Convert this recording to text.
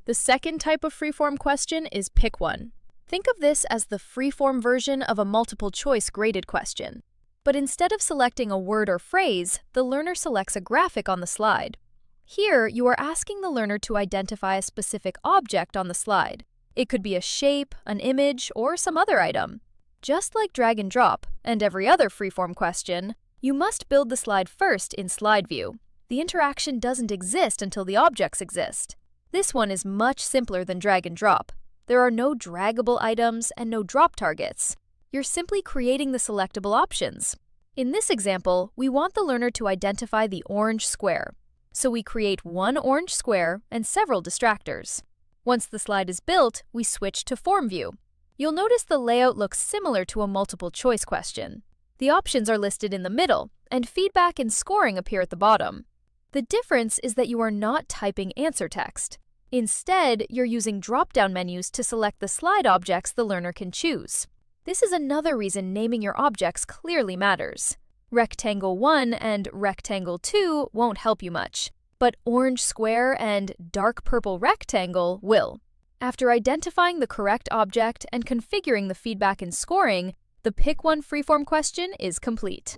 The second type of freeform question is Pick One. Think of this as the freeform version of a multiple-choice graded question. But instead of selecting a word or phrase, the learner selects a graphic on the slide. Here, you are asking the learner to identify a specific object on the slide. It could be a shape, an image, or some other item. Just like drag and drop and every other freeform question, you must build the slide first in slide view. The interaction doesn't exist until the objects exist. This one is much simpler than drag and drop. There are no draggable items and no drop targets. You're simply creating the selectable options. In this example, we want the learner to identify the orange square. So we create one orange square and several distractors. Once the slide is built, we switch to form view. You'll notice the layout looks similar to a multiple-choice question. The options are listed in the middle, and feedback and scoring appear at the bottom. The difference is that you are not typing answer text. Instead, you're using drop-down menus to select the slide objects the learner can choose. This is another reason naming your objects clearly matters. Rectangle 1 and Rectangle 2 won't help you much, but orange square and dark purple rectangle will. After identifying the correct object and configuring the feedback and scoring, the Pick One freeform question is complete.